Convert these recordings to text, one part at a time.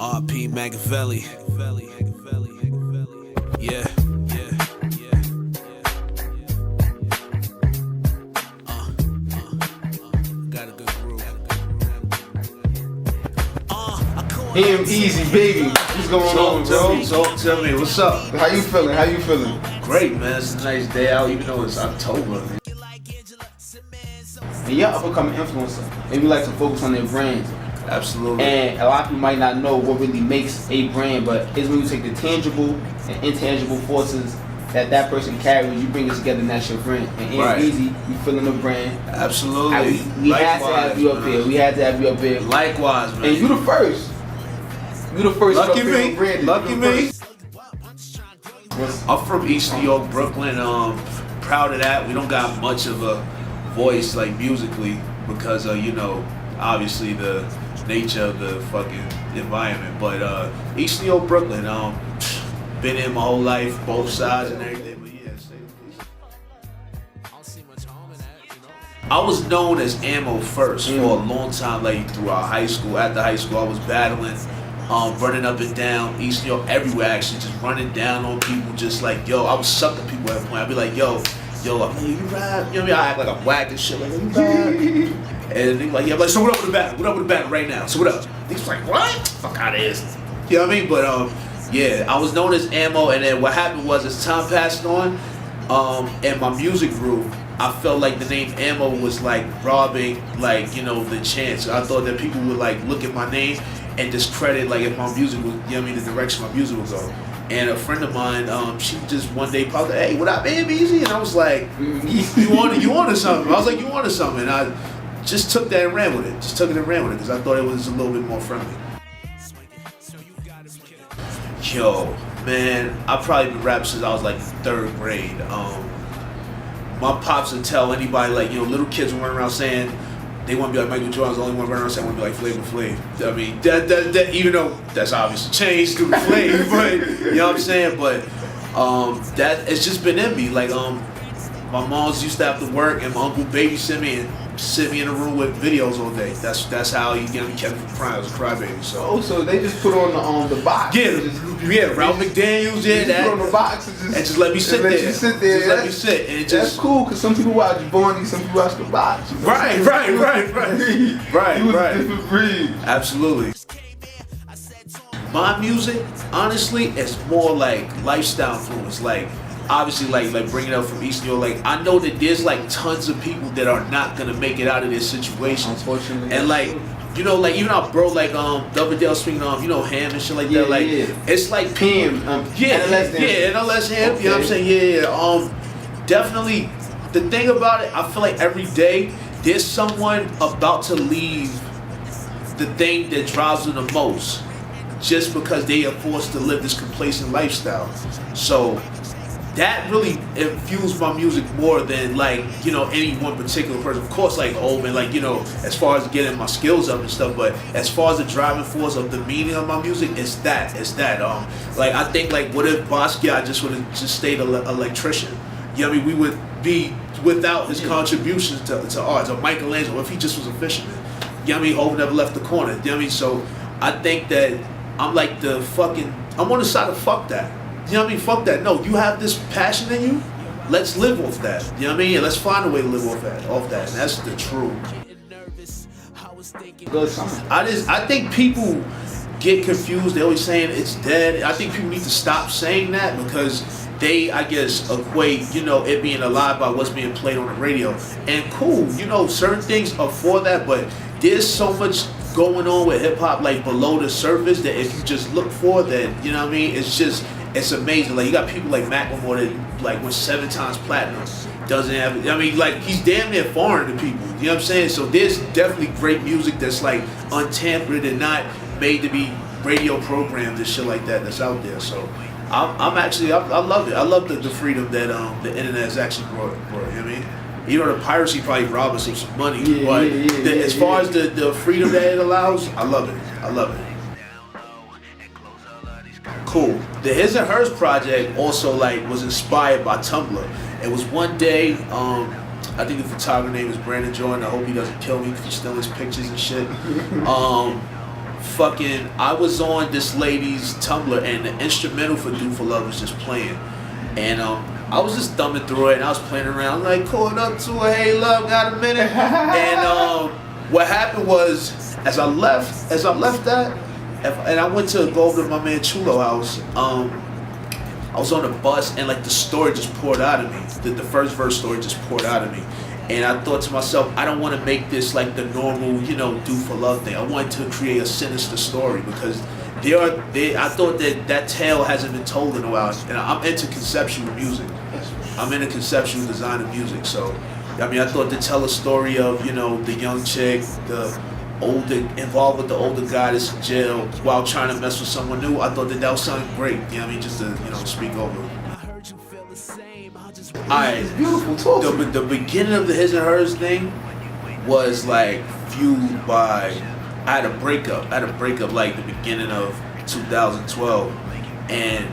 R.P. Machiavelli. Yeah. Got a good groove. Him easy, baby. What's going on, bro? Tell me, what's up? How you feeling? Great, man. It's a nice day out, even though it's October. And you're up and coming influencer. And we like to focus on their brands. Absolutely. And a lot of people might not know what really makes a brand, but it's when you take the tangible and intangible forces that person carries, you bring it together, and that's your brand. And Right. Easy, you feeling the brand. Absolutely. We had to have you up here. We had to have you up here. Likewise, man. And you the first. You the first. Lucky me. Brand. Lucky me. I'm from East New York, Brooklyn. Proud of that. We don't got much of a voice like musically because obviously the nature of the fucking environment. But East New York, Brooklyn. Been in my whole life, both sides and everything. But yeah, I was known as Ammo first for a long time, like throughout high school. After high school, I was battling, running up and down East New York, everywhere actually, just running down on people, just like, yo, I was sucking people at a point. I'd be like, yo, I'm like, you rap? You know what I mean? I act like I'm whack and shit, like, you rap? And they like, yeah, I'm like, so what up with the battle? What up with the battle right now? So what up? He's like, what? Fuck out of here. You know what I mean? But yeah, I was known as Ammo, and then what happened was as time passed on, and my music grew, I felt like the name Ammo was like robbing, like, the chance. I thought that people would like look at my name and discredit like if my music was, the direction my music would go. And a friend of mine, she just one day popped up, hey, what up, man, Easy? And I was like, you wanted something? I was like, you wanted something? And I just took that and ran with it. Just took it and ran with it because I thought it was a little bit more friendly. Yo, man, I've probably been rapping since I was like 3rd grade. My pops would tell anybody, like, little kids would run around saying they want to be like Michael Jordan's, the only one running around saying I want to be like Flavor Flav. I mean, that even though that's obviously changed through Flav, but you know what I'm saying? But that it's just been in me. Like, my mom's used to have to work, and my uncle babysit me and sit me in a room with videos all day. That's how he kept me from crying. I was a crybaby. So they just put on the box. Yeah, Ralph McDaniels, that. Put on the box and just let me sit there. Just let me sit. And that's cool, because some people watch Barney, some people watch the box. Right. He was a different breed. Absolutely. My music, honestly, is more like lifestyle influence. Like, obviously, like bringing it up from East New York, like, I know that there's like tons of people that are not gonna make it out of this situation. Unfortunately. And like, like even our bro, like the other day I was speaking of, Ham and shit like that. Like, it's like PM, NLS Ham. Okay. You know what I'm saying? Yeah. Definitely. The thing about it, I feel like every day there's someone about to leave the thing that drives them the most, just because they are forced to live this complacent lifestyle. So that really infused my music more than like, any one particular person. Of course, like Oldman, like, as far as getting my skills up and stuff, but as far as the driving force of the meaning of my music, it's that. Like, I think, like, what if Basquiat just would have just stayed an electrician? You know what I mean? We would be without his contributions to art. Or Michelangelo, if he just was a fisherman. You know what I mean? Hope never left the corner. You know what I mean? So I think that I'm like I'm on the side of fuck that. You know what I mean? Fuck that. No, you have this passion in you. Let's live off that. You know what I mean? And let's find a way to live off that. And that's the truth. I think people get confused. They're always saying it's dead. I think people need to stop saying that because they, I guess, equate, it being alive by what's being played on the radio. And cool, certain things are for that, but there's so much going on with hip hop, like below the surface, that if you just look for that, you know what I mean? It's amazing. Like, you got people like Macklemore that like went 7 times platinum. Doesn't have, like, he's damn near foreign to people. You know what I'm saying? So there's definitely great music that's like untampered and not made to be radio programmed and shit like that that's out there. So I'm actually, I love it. I love the freedom that the internet has actually brought. You know what I mean? The piracy probably robbed us of some money, as far as the freedom that it allows, I love it. Cool. The His and Hers project also like was inspired by Tumblr. It was one day, I think the photographer name is Brandon Jordan. I hope he doesn't kill me for stealing his pictures and shit. fucking, I was on this lady's Tumblr and the instrumental for "Do for Love" was just playing, and I was just thumbing through it and I was playing around like caught up to a "Hey love, got a minute," and what happened was as I left that, and I went to go over to my man Chulo house. I was on the bus and like the story just poured out of me. The first verse story just poured out of me. And I thought to myself, I don't want to make this like the normal, "Do for Love" thing. I wanted to create a sinister story because I thought that tale hasn't been told in a while. And I'm into conceptual music. I'm into conceptual design of music. So, I mean, I thought to tell a story of, the young chick, the involved with the older guy that's in jail while trying to mess with someone new. I thought that was something great. You know what I mean? Just to, speak over. Alright, the beginning of the his and hers thing was like fueled by I had a breakup like the beginning of 2012, and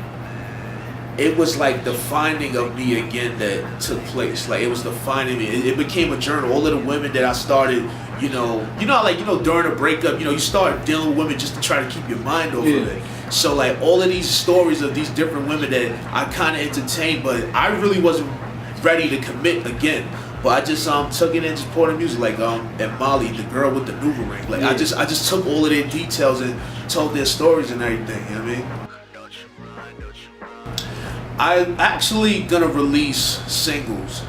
it was like the finding of me again that took place. Like it was the finding me. It became a journal. All of the women that I started, during a breakup, you start dealing with women just to try to keep your mind off of it. So like all of these stories of these different women that I kind of entertained, but I really wasn't ready to commit again. But I just took it and just poured the music, like and Molly, the girl with the noodle ring. Like I just took all of their details and told their stories and everything. You know what I mean? I'm actually gonna release singles.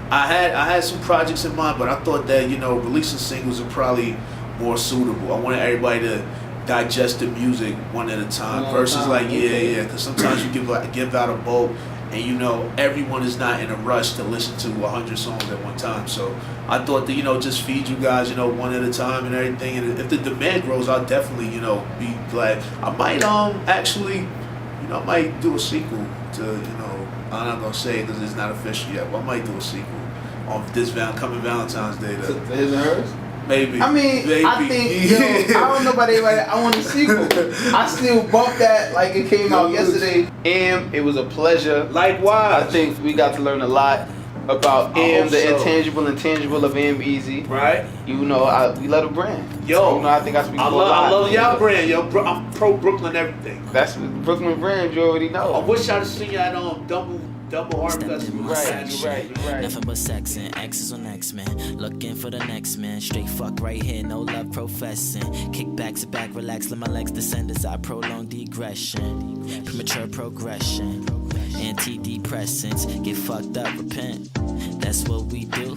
I had some projects in mind, but I thought that releasing singles are probably more suitable. I wanted everybody to digest the music one at a time versus because sometimes you give out a bulk, and everyone is not in a rush to listen to 100 songs at one time. So I thought that just feed you guys one at a time and everything. And if the demand grows, I'll definitely be glad. I might actually I might do a sequel to I'm not gonna say it because it's not official yet, but I might do a sequel on this coming Valentine's Day. To his and hers? Maybe. I mean, maybe. I think, I don't know about everybody. I want a sequel. I still bump that like it came out yesterday. It was a pleasure. Likewise. I think we got to learn a lot about the intangible and tangible of Easy. Right. We love the brand. Yo. I think I speak I love y'all brand. Yo, I'm pro Brooklyn everything. That's Brooklyn brand. You already know. I wish I'd have seen you at Double Art Festival. Right. Nothing but sex and X's on X-Men. Looking for the next man. Straight fuck right here, no love professing. Kick back, sit back, relax, let my legs descend as I prolong degression. Premature progression. Antidepressants. Get fucked up, repent. That's what we do.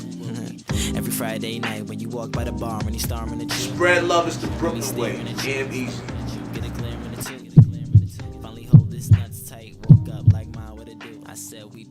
Every Friday night when you walk by the bar and you starring the chick. Spread love is the Brooklyn way. Damn easy. Get a glare in the tip. Finally hold this nuts tight. Woke up like mine, what it do? I said we